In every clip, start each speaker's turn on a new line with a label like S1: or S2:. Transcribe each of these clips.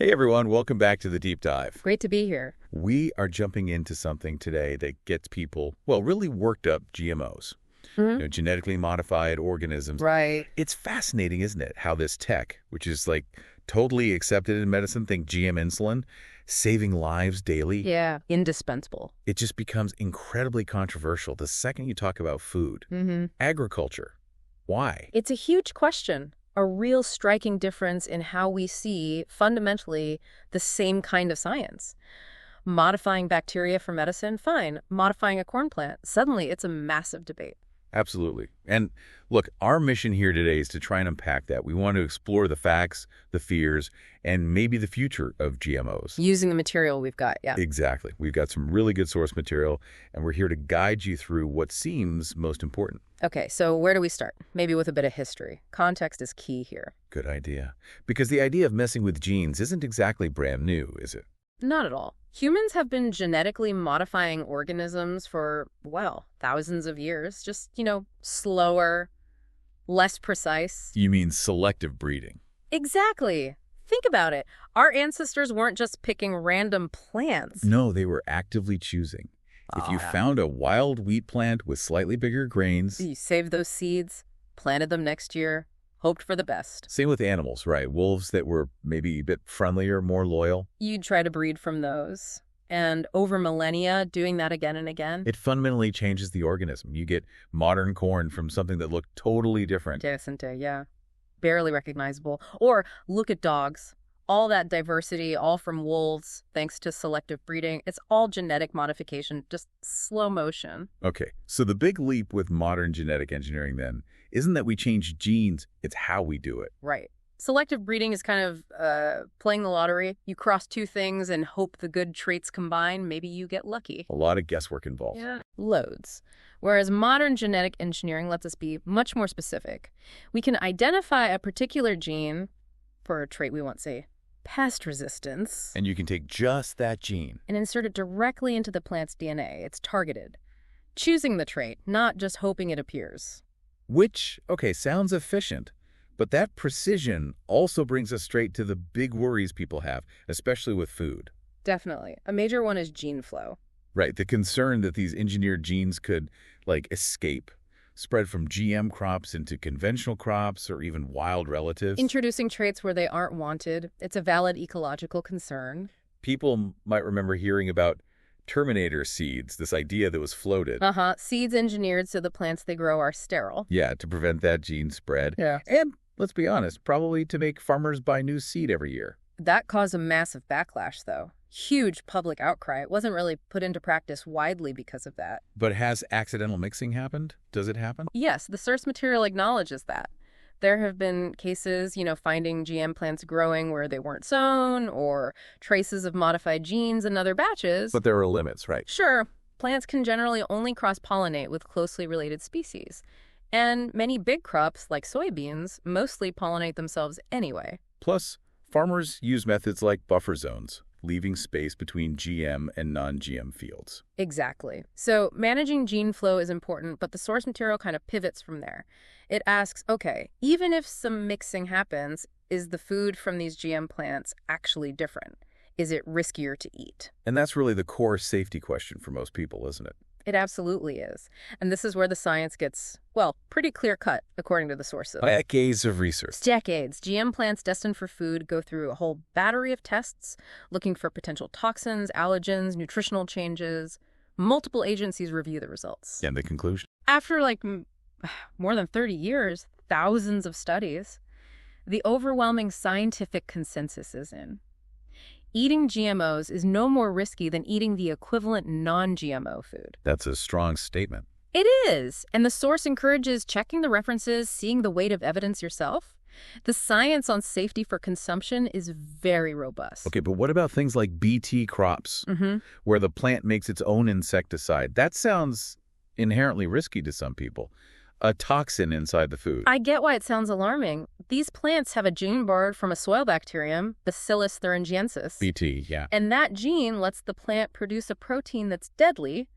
S1: Hey everyone, welcome back to the Deep Dive.
S2: Great to be here.
S1: We are jumping into something today that gets people, well, really worked up: GMOs. Genetically modified organisms.
S2: Right.
S1: It's fascinating, isn't it, how this tech, which is like totally accepted in medicine, think GM insulin, saving lives daily.
S2: Yeah. Indispensable.
S1: It just becomes incredibly controversial the second you talk about food. Agriculture. Why?
S2: It's a huge question. A real striking difference in how we see, fundamentally, the same kind of science. Modifying bacteria for medicine, fine. Modifying a corn plant, suddenly it's a massive debate.
S1: Absolutely. And look, our mission here today is to try and unpack that. We want to explore the facts, the fears, and maybe the future of GMOs.
S2: Using the material we've got, yeah.
S1: Exactly. We've got some really good source material, and we're here to guide you through what seems most important.
S2: Okay, so where do we start? Maybe with a bit of history. Context is key here.
S1: Good idea. Because the idea of messing with genes isn't exactly brand new, is it?
S2: Not at all. Humans have been genetically modifying organisms for, well, thousands of years. Just, slower, less precise.
S1: You mean selective breeding?
S2: Exactly. Think about it. Our ancestors weren't just picking random plants.
S1: No, they were actively choosing. If you found a wild wheat plant with slightly bigger grains...
S2: You saved those seeds, planted them next year, hoped for the best.
S1: Same with animals, right? Wolves that were maybe a bit friendlier, more loyal.
S2: You'd try to breed from those. And over millennia, doing that again and again.
S1: It fundamentally changes the organism. You get modern corn from something that looked totally different.
S2: Decente, yeah. Barely recognizable. Or look at dogs. All that diversity, all from wolves, thanks to selective breeding. It's all genetic modification, just slow motion.
S1: Okay, so the big leap with modern genetic engineering then isn't that we change genes, it's how we do it.
S2: Right. Selective breeding is kind of playing the lottery. You cross two things and hope the good traits combine. Maybe you get lucky.
S1: A lot of guesswork involved.
S2: Yeah. Loads. Whereas modern genetic engineering lets us be much more specific. We can identify a particular gene for a trait we want, say, pest resistance.
S1: And you can take just that gene
S2: and insert it directly into the plant's DNA. It's targeted. Choosing the trait, not just hoping it appears.
S1: Which, okay, sounds efficient, but that precision also brings us straight to the big worries people have, especially with food.
S2: Definitely. A major one is gene flow.
S1: Right, the concern that these engineered genes could, escape, spread from GM crops into conventional crops or even wild relatives.
S2: Introducing traits where they aren't wanted. It's a valid ecological concern.
S1: People might remember hearing about Terminator seeds, this idea that was floated.
S2: Seeds engineered so the plants they grow are sterile.
S1: Yeah, to prevent that gene spread.
S2: Yeah.
S1: And, let's be honest, probably to make farmers buy new seed every year.
S2: That caused a massive backlash, though. Huge public outcry. It wasn't really put into practice widely because of that.
S1: But has accidental mixing happened? Does it happen?
S2: Yes, the source material acknowledges that. There have been cases, finding GM plants growing where they weren't sown, or traces of modified genes in other batches.
S1: But there are limits, right?
S2: Sure. Plants can generally only cross-pollinate with closely related species. And many big crops, like soybeans, mostly pollinate themselves anyway.
S1: Plus, farmers use methods like buffer zones, leaving space between GM and non-GM fields.
S2: Exactly. So managing gene flow is important, but the source material kind of pivots from there. It asks, okay, even if some mixing happens, is the food from these GM plants actually different? Is it riskier to eat?
S1: And that's really the core safety question for most people, isn't it?
S2: It absolutely is. And this is where the science gets, pretty clear-cut, according to the sources.
S1: Decades of research.
S2: Decades. GM plants destined for food go through a whole battery of tests, looking for potential toxins, allergens, nutritional changes. Multiple agencies review the results.
S1: And the conclusion?
S2: After, more than 30 years, thousands of studies, the overwhelming scientific consensus is in. Eating GMOs is no more risky than eating the equivalent non-GMO food.
S1: That's a strong statement.
S2: It is. And the source encourages checking the references, seeing the weight of evidence yourself. The science on safety for consumption is very robust.
S1: Okay, but what about things like BT crops, where the plant makes its own insecticide? That sounds inherently risky to some people. A toxin inside the food.
S2: I get why it sounds alarming. These plants have a gene borrowed from a soil bacterium, Bacillus thuringiensis.
S1: BT, yeah.
S2: And that gene lets the plant produce a protein that's deadly,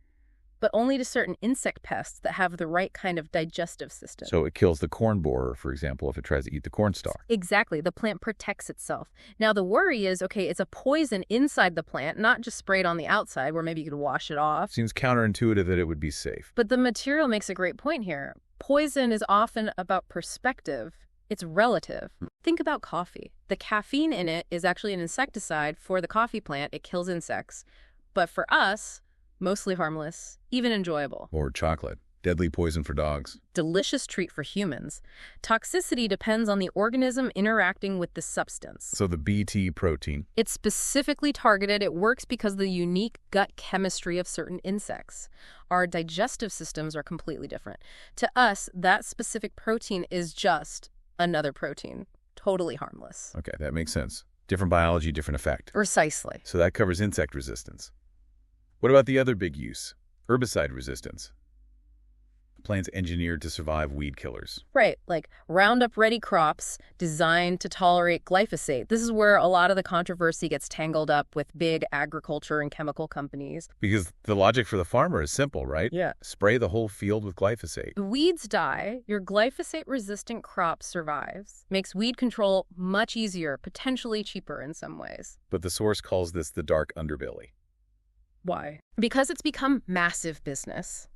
S2: but only to certain insect pests that have the right kind of digestive system.
S1: So it kills the corn borer, for example, if it tries to eat the corn stalk.
S2: Exactly. The plant protects itself. Now, the worry is, okay, it's a poison inside the plant, not just sprayed on the outside where maybe you could wash it off.
S1: Seems counterintuitive that it would be safe.
S2: But the material makes a great point here. Poison is often about perspective. It's relative. Think about coffee. The caffeine in it is actually an insecticide for the coffee plant. It kills insects. But for us, mostly harmless, even enjoyable.
S1: Or chocolate. Deadly poison for dogs.
S2: Delicious treat for humans. Toxicity depends on the organism interacting with the substance.
S1: So the Bt protein.
S2: It's specifically targeted. It works because of the unique gut chemistry of certain insects. Our digestive systems are completely different. To us, that specific protein is just another protein. Totally harmless.
S1: Okay, that makes sense. Different biology, different effect.
S2: Precisely.
S1: So that covers insect resistance. What about the other big use? Herbicide resistance. Plants engineered to survive weed killers.
S2: Right, like Roundup-ready crops designed to tolerate glyphosate. This is where a lot of the controversy gets tangled up with big agriculture and chemical companies.
S1: Because the logic for the farmer is simple, right?
S2: Yeah.
S1: Spray the whole field with glyphosate.
S2: The weeds die, your glyphosate-resistant crop survives. Makes weed control much easier, potentially cheaper in some ways.
S1: But the source calls this the dark underbelly.
S2: Why? Because it's become massive business.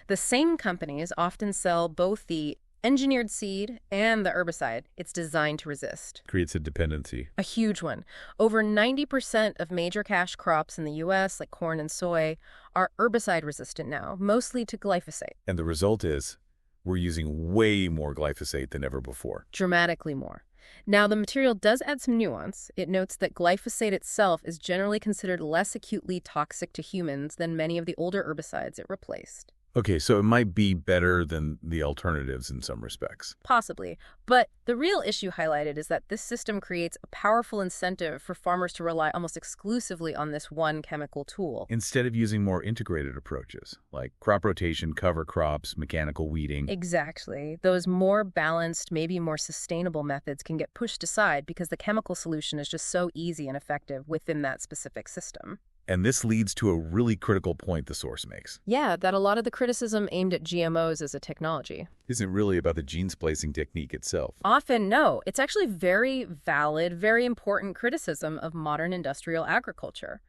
S2: The same companies often sell both the engineered seed and the herbicide it's designed to resist.
S1: Creates a dependency.
S2: A huge one. Over 90% of major cash crops in the U.S., like corn and soy, are herbicide resistant now, mostly to glyphosate.
S1: And the result is we're using way more glyphosate than ever before.
S2: Dramatically more. Now, the material does add some nuance. It notes that glyphosate itself is generally considered less acutely toxic to humans than many of the older herbicides it replaced.
S1: Okay, so it might be better than the alternatives in some respects.
S2: Possibly. But the real issue highlighted is that this system creates a powerful incentive for farmers to rely almost exclusively on this one chemical tool.
S1: Instead of using more integrated approaches, like crop rotation, cover crops, mechanical weeding.
S2: Exactly. Those more balanced, maybe more sustainable methods can get pushed aside because the chemical solution is just so easy and effective within that specific system.
S1: And this leads to a really critical point the source makes.
S2: Yeah, that a lot of the criticism aimed at GMOs as a technology
S1: Isn't really about the gene splicing technique itself.
S2: often, no. It's actually very valid, very important criticism of modern industrial agriculture.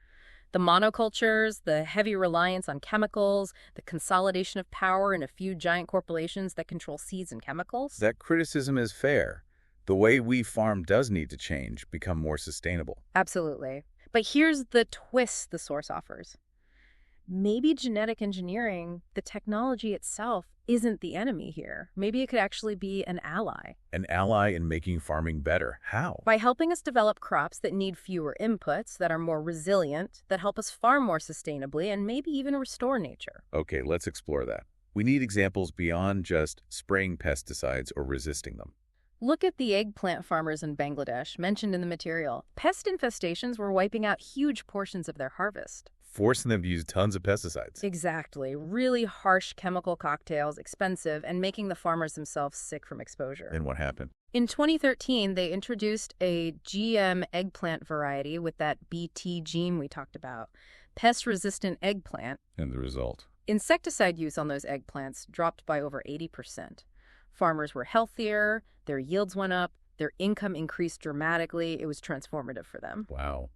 S2: The monocultures, the heavy reliance on chemicals, the consolidation of power in a few giant corporations that control seeds and chemicals.
S1: That criticism is fair. The way we farm does need to change, become more sustainable.
S2: Absolutely. But here's the twist the source offers. Maybe genetic engineering, the technology itself, isn't the enemy here. Maybe it could actually be an ally.
S1: An ally in making farming better. How?
S2: By helping us develop crops that need fewer inputs, that are more resilient, that help us farm more sustainably, and maybe even restore nature.
S1: Okay, let's explore that. We need examples beyond just spraying pesticides or resisting them.
S2: Look at the eggplant farmers in Bangladesh mentioned in the material. Pest infestations were wiping out huge portions of their harvest.
S1: Forcing them to use tons of pesticides.
S2: Exactly. Really harsh chemical cocktails, expensive, and making the farmers themselves sick from exposure.
S1: And what happened?
S2: In 2013, they introduced a GM eggplant variety with that Bt gene we talked about, pest-resistant eggplant.
S1: And the result?
S2: Insecticide use on those eggplants dropped by over 80%. Farmers were healthier, their yields went up, their income increased dramatically. It was transformative for them.
S1: Wow.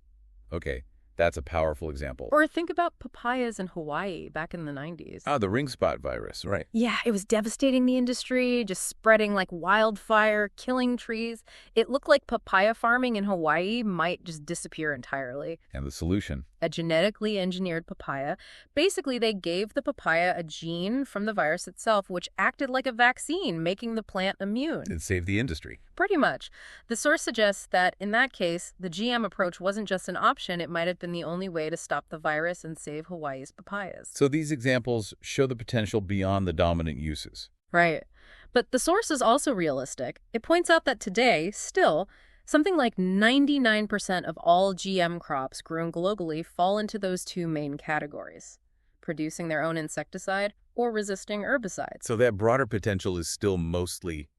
S1: Okay, that's a powerful example.
S2: Or think about papayas in Hawaii back in the 90s.
S1: Ah, the ring spot virus, right.
S2: Yeah, it was devastating the industry, just spreading like wildfire, killing trees. It looked like papaya farming in Hawaii might just disappear entirely.
S1: And the solution?
S2: A genetically engineered papaya. Basically, they gave the papaya a gene from the virus itself, which acted like a vaccine, making the plant immune.
S1: It saved the industry.
S2: Pretty much. The source suggests that, in that case, the GM approach wasn't just an option, it might have been the only way to stop the virus and save Hawaii's papayas.
S1: So these examples show the potential beyond the dominant uses.
S2: Right. But the source is also realistic. It points out that today, still, something like 99% of all GM crops grown globally fall into those two main categories, producing their own insecticide or resisting herbicides.
S1: So that broader potential is still mostly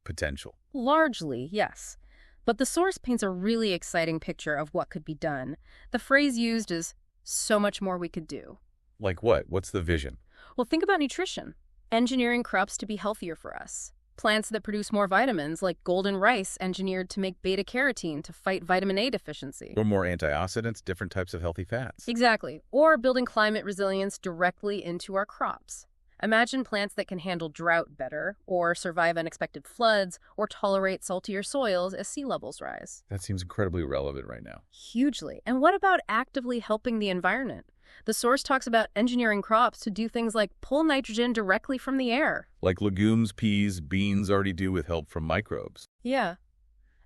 S1: potential.
S2: Largely, yes. But the source paints a really exciting picture of what could be done. The phrase used is, so much more we could do.
S1: Like what? What's the vision?
S2: Well, think about nutrition. Engineering crops to be healthier for us. Plants that produce more vitamins, like golden rice engineered to make beta-carotene to fight vitamin A deficiency.
S1: Or more antioxidants, different types of healthy fats.
S2: Exactly. Or building climate resilience directly into our crops. Imagine plants that can handle drought better, or survive unexpected floods, or tolerate saltier soils as sea levels rise.
S1: That seems incredibly relevant right now.
S2: Hugely. And what about actively helping the environment? The source talks about engineering crops to do things like pull nitrogen directly from the air.
S1: Like legumes, peas, beans already do with help from microbes.
S2: Yeah.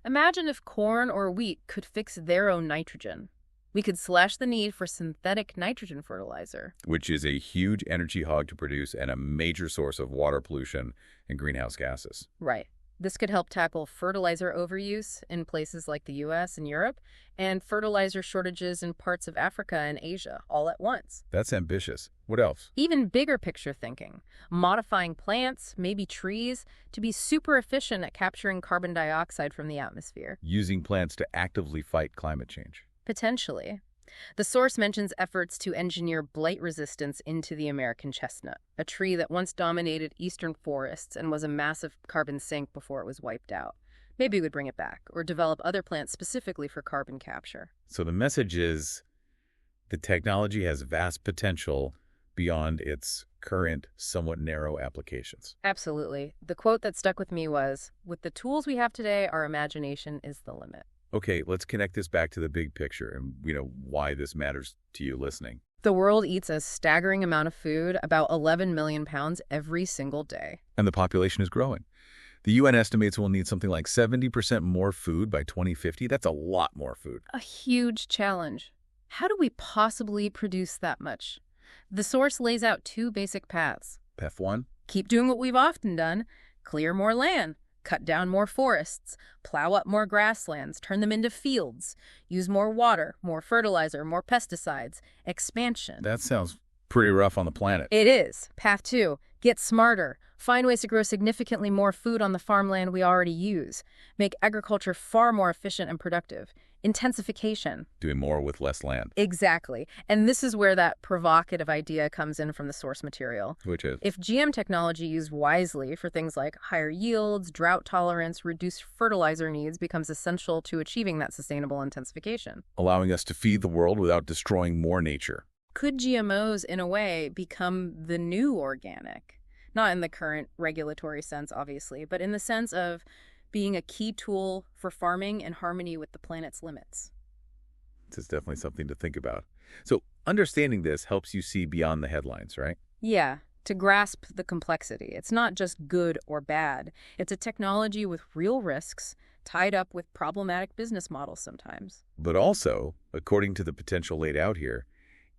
S2: Imagine if corn or wheat could fix their own nitrogen. We could slash the need for synthetic nitrogen fertilizer.
S1: Which is a huge energy hog to produce and a major source of water pollution and greenhouse gases.
S2: Right. This could help tackle fertilizer overuse in places like the US and Europe, and fertilizer shortages in parts of Africa and Asia all at once.
S1: That's ambitious. What else?
S2: Even bigger picture thinking, modifying plants, maybe trees, to be super efficient at capturing carbon dioxide from the atmosphere.
S1: Using plants to actively fight climate change.
S2: Potentially. The source mentions efforts to engineer blight resistance into the American chestnut, a tree that once dominated eastern forests and was a massive carbon sink before it was wiped out. Maybe we'd bring it back, or develop other plants specifically for carbon capture.
S1: So the message is the technology has vast potential beyond its current, somewhat narrow applications.
S2: Absolutely. The quote that stuck with me was, "With the tools we have today, our imagination is the limit."
S1: Okay, let's connect this back to the big picture and, why this matters to you listening.
S2: The world eats a staggering amount of food, about 11 million pounds every single day.
S1: And the population is growing. The UN estimates we'll need something like 70% more food by 2050. That's a lot more food.
S2: A huge challenge. How do we possibly produce that much? The source lays out two basic paths.
S1: Path 1?
S2: Keep doing what we've often done. Clear more land. Cut down more forests, plow up more grasslands, turn them into fields, use more water, more fertilizer, more pesticides, expansion.
S1: That sounds pretty rough on the planet.
S2: It is. Path 2, get smarter. Find ways to grow significantly more food on the farmland we already use. Make agriculture far more efficient and productive. Intensification.
S1: Doing more with less land.
S2: Exactly. And this is where that provocative idea comes in from the source material.
S1: Which is?
S2: If GM technology used wisely for things like higher yields, drought tolerance, reduced fertilizer needs becomes essential to achieving that sustainable intensification.
S1: Allowing us to feed the world without destroying more nature.
S2: Could GMOs, in a way, become the new organic? Not in the current regulatory sense, obviously, but in the sense of being a key tool for farming in harmony with the planet's limits.
S1: This is definitely something to think about. So understanding this helps you see beyond the headlines, right?
S2: Yeah, to grasp the complexity. It's not just good or bad. It's a technology with real risks tied up with problematic business models sometimes.
S1: But also, according to the potential laid out here,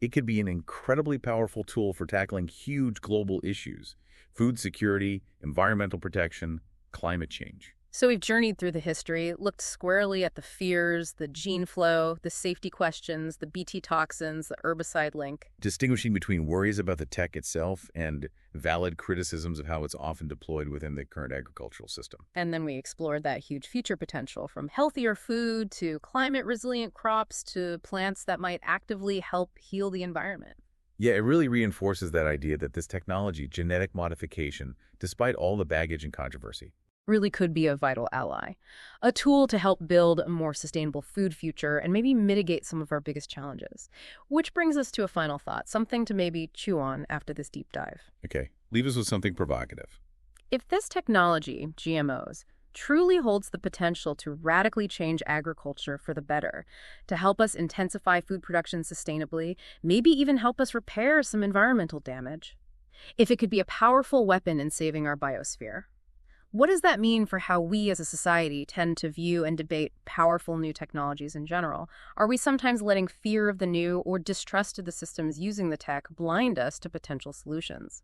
S1: it could be an incredibly powerful tool for tackling huge global issues: food security, environmental protection, climate change.
S2: So we've journeyed through the history, looked squarely at the fears, the gene flow, the safety questions, the Bt toxins, the herbicide link.
S1: Distinguishing between worries about the tech itself and valid criticisms of how it's often deployed within the current agricultural system.
S2: And then we explored that huge future potential, from healthier food to climate-resilient crops to plants that might actively help heal the environment.
S1: Yeah, it really reinforces that idea that this technology, genetic modification, despite all the baggage and controversy,
S2: really could be a vital ally, a tool to help build a more sustainable food future and maybe mitigate some of our biggest challenges. Which brings us to a final thought, something to maybe chew on after this deep dive.
S1: Okay, leave us with something provocative.
S2: If this technology, GMOs, truly holds the potential to radically change agriculture for the better, to help us intensify food production sustainably, maybe even help us repair some environmental damage, if it could be a powerful weapon in saving our biosphere, what does that mean for how we as a society tend to view and debate powerful new technologies in general? Are we sometimes letting fear of the new or distrust of the systems using the tech blind us to potential solutions?